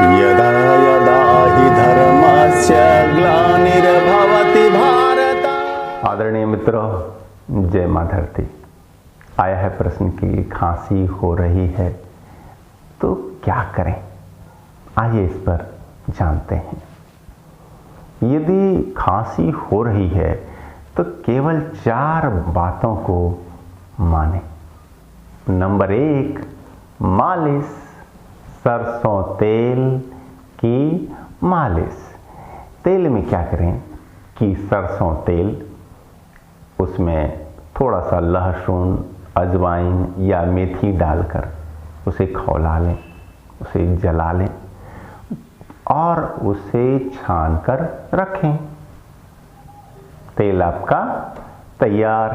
यदा यदा हि धर्मस्य ग्लानिर्भवति भारत। आदरणीय मित्रों, जय मां धरती। आया है प्रश्न कि खांसी हो रही है तो क्या करें। आइए इस पर जानते हैं। यदि खांसी हो रही है तो केवल 4 बातों को माने। नंबर 1, मालिश, सरसों तेल की मालिश। तेल में क्या करें कि सरसों तेल, उसमें थोड़ा सा लहसुन, अजवाइन या मेथी डालकर उसे खौला लें, उसे जला लें और उसे छान कर रखें। तेल आपका तैयार।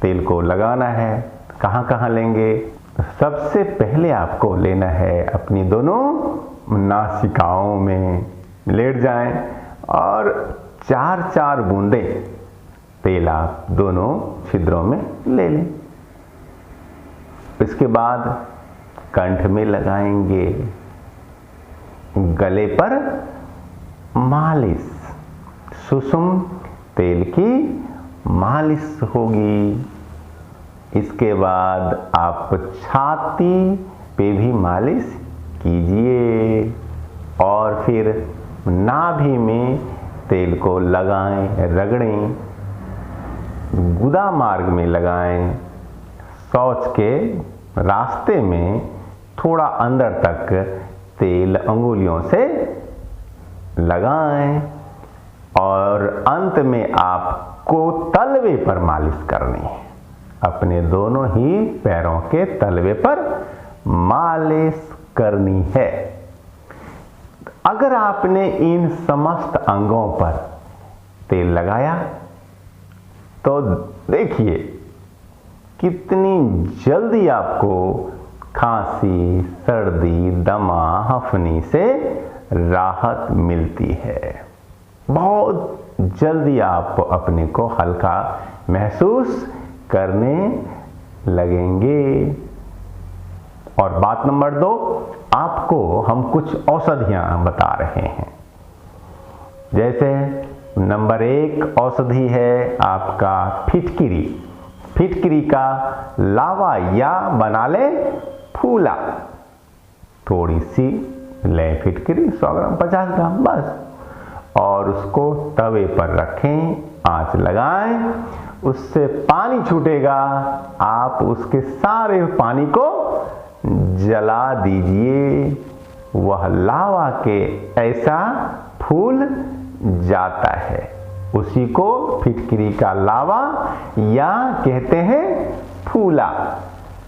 तेल को लगाना है। कहाँ कहाँ लेंगे? सबसे पहले आपको लेना है अपनी दोनों नासिकाओं में। लेट जाएं और 4-4 बूंदें तेल आप दोनों छिद्रों में ले लें। इसके बाद कंठ में लगाएंगे, गले पर मालिश, सुषुम तेल की मालिश होगी। इसके बाद आप छाती पे भी मालिश कीजिए और फिर नाभि में तेल को लगाएं, रगड़ें, गुदा मार्ग में लगाएं, शौच के रास्ते में थोड़ा अंदर तक तेल अंगुलियों से लगाएं और अंत में आपको तलवे पर मालिश करनी है। अपने दोनों ही पैरों के तलवे पर मालिश करनी है। अगर आपने इन समस्त अंगों पर तेल लगाया तो देखिए कितनी जल्दी आपको खांसी, सर्दी, दमा, हफनी से राहत मिलती है। बहुत जल्दी आप अपने को हल्का महसूस करने लगेंगे। और बात नंबर 2, आपको हम कुछ औषधियां बता रहे हैं। जैसे नंबर 1 औषधि है आपका फिटकिरी। फिटकिरी का लावा या बना ले फूला। थोड़ी सी ले फिटकिरी, 100 ग्राम, 50 ग्राम बस, और उसको तवे पर रखें, आंच लगाएं, उससे पानी छूटेगा। आप उसके सारे पानी को जला दीजिए। वह लावा के ऐसा फूल जाता है। उसी को फिटकिरी का लावा या कहते हैं फूला।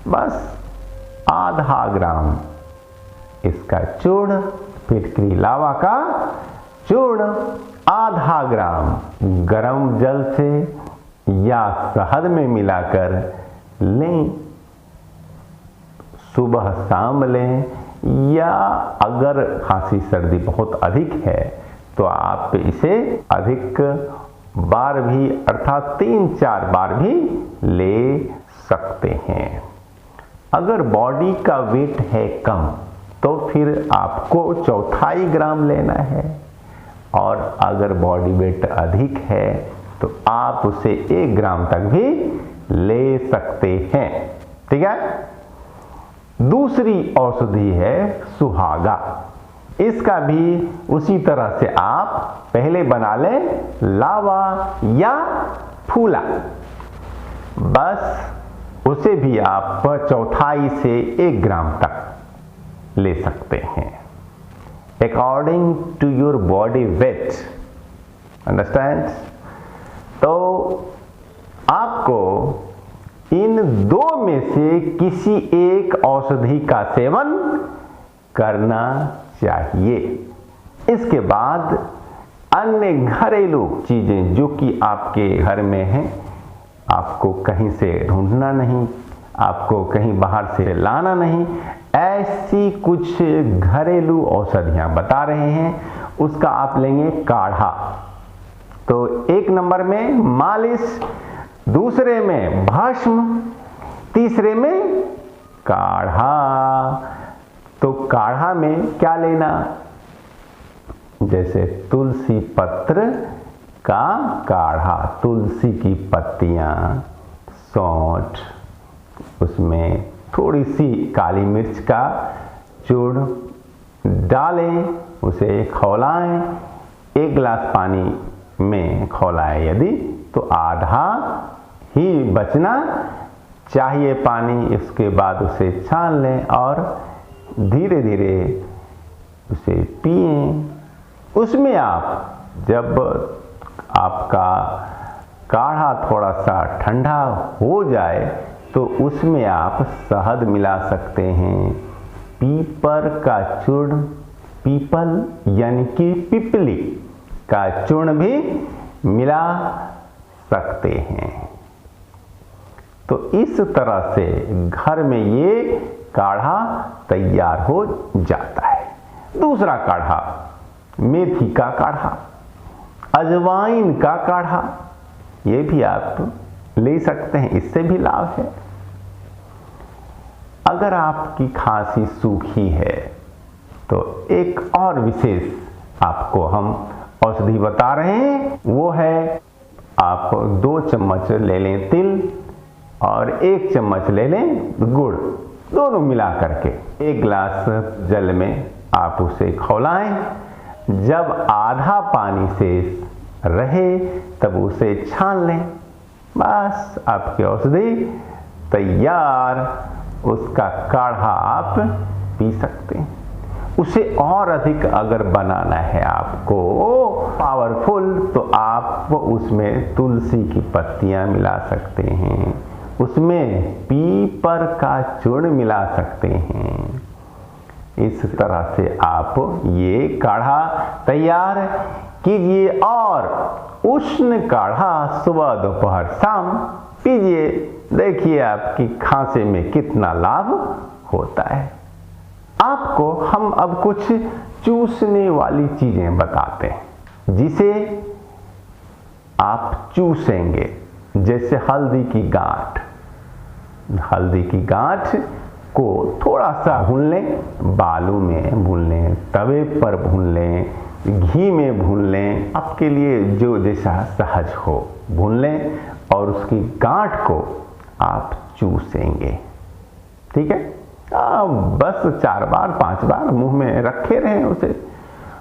बस आधा ग्राम इसका चूर्ण, फिटकिरी लावा का चूर्ण आधा ग्राम गरम जल से या शहद में मिलाकर लें। सुबह शाम लें, या अगर खांसी सर्दी बहुत अधिक है तो आप इसे अधिक बार भी, अर्थात 3-4 बार भी ले सकते हैं। अगर बॉडी का वेट है कम तो फिर आपको 1/4 ग्राम लेना है, और अगर बॉडी वेट अधिक है तो आप उसे 1 ग्राम तक भी ले सकते हैं। ठीक है। दूसरी औषधि है सुहागा। इसका भी उसी तरह से आप पहले बना लें लावा या फूला। बस उसे भी आप 1/4 से 1 ग्राम तक ले सकते हैं, according to your body weight. Understand? तो आपको इन 2 में से किसी एक औषधि का सेवन करना चाहिए। इसके बाद अन्य घरेलू चीजें जो कि आपके घर में हैं, आपको कहीं से ढूंढना नहीं, आपको कहीं बाहर से लाना नहीं, ऐसी कुछ घरेलू औषधियां बता रहे हैं। उसका आप लेंगे काढ़ा। तो 1 नंबर में मालिश, दूसरे में भस्म, तीसरे में काढ़ा। तो काढ़ा में क्या लेना? जैसे तुलसी पत्र का काढ़ा, तुलसी की पत्तियाँ, सौंठ, उसमें थोड़ी सी काली मिर्च का चूर्ण डालें, उसे खौलाएं, 1 गिलास पानी में खौलाएं यदि, तो आधा ही बचना चाहिए पानी। इसके बाद उसे छान लें और धीरे धीरे उसे पिएं। उसमें आप जब आपका काढ़ा थोड़ा सा ठंडा हो जाए तो उसमें आप शहद मिला सकते हैं, पीपर का चूर्ण, पीपल यानी कि पिपली का चूर्ण भी मिला सकते हैं। तो इस तरह से घर में ये काढ़ा तैयार हो जाता है। दूसरा काढ़ा, मेथी का काढ़ा, अजवाइन का काढ़ा, ये भी आप ले सकते हैं, इससे भी लाभ है। अगर आपकी खांसी सूखी है तो एक और विशेष आपको हम औषधि बता रहे हैं, वो है आप 2 चम्मच ले लें तिल और 1 चम्मच ले लें गुड़, दोनों मिला करके 1 गिलास जल में आप उसे खौलाएं। जब आधा पानी शेष रहे तब उसे छान लें, बस आपकी औषधि तैयार, उसका काढ़ा आप पी सकते हैं। उसे और अधिक अगर बनाना है आपको पावरफुल, तो आप उसमें तुलसी की पत्तियां मिला सकते हैं, उसमें पीपर का चूर्ण मिला सकते हैं। इस तरह से आप ये काढ़ा तैयार कीजिए और उष्ण काढ़ा सुबह दोपहर शाम पीजिए। देखिए आपकी खांसी में कितना लाभ होता है। आपको हम अब कुछ चूसने वाली चीजें बताते हैं जिसे आप चूसेंगे, जैसे हल्दी की गांठ। हल्दी की गांठ को थोड़ा सा भून लें, बालू में भून लें, तवे पर भून लें, घी में भून लें, आपके लिए जो जैसा सहज हो भून लें और उसकी गांठ को आप चूसेंगे। ठीक है, बस 4 बार 5 बार मुंह में रखे रहें उसे,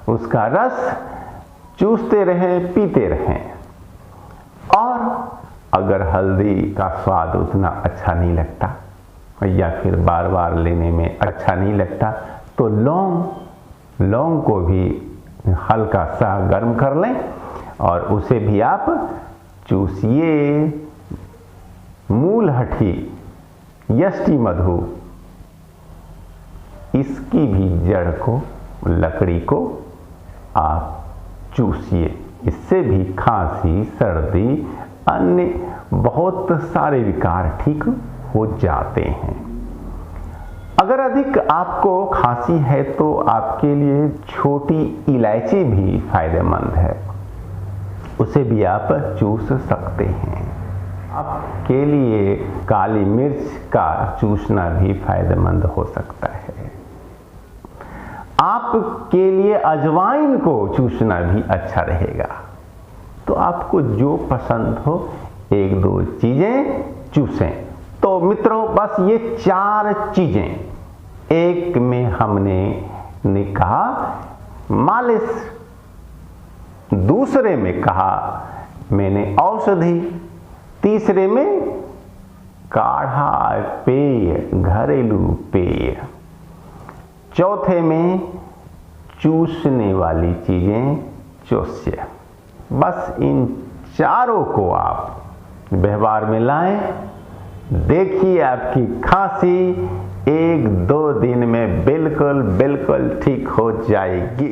उसका रस चूसते रहें, पीते रहें। और अगर हल्दी का स्वाद उतना अच्छा नहीं लगता या फिर बार बार लेने में अच्छा नहीं लगता तो लौंग को भी हल्का सा गर्म कर लें और उसे भी आप चूसिए। मूलहठी, यष्टि मधु, इसकी भी जड़ को, लकड़ी को आप चूसिए। इससे भी खांसी, सर्दी, अन्य बहुत सारे विकार ठीक हो जाते हैं। अगर अधिक आपको खांसी है तो आपके लिए छोटी इलायची भी फायदेमंद है, उसे भी आप चूस सकते हैं। आपके लिए काली मिर्च का चूसना भी फायदेमंद हो सकता है। आपके लिए अजवाइन को चूसना भी अच्छा रहेगा। तो आपको जो पसंद हो 1-2 चीजें चूसें। तो मित्रों, बस ये 4 चीजें, एक में हमने कहा मालिश, दूसरे में कहा मैंने औषधि, तीसरे में काढ़ा पेय, घरेलू पेय, चौथे में चूसने वाली चीजें चूसिए। बस इन 4 को आप व्यवहार में लाएं, देखिए आपकी खांसी 1-2 दिन में बिल्कुल ठीक हो जाएगी।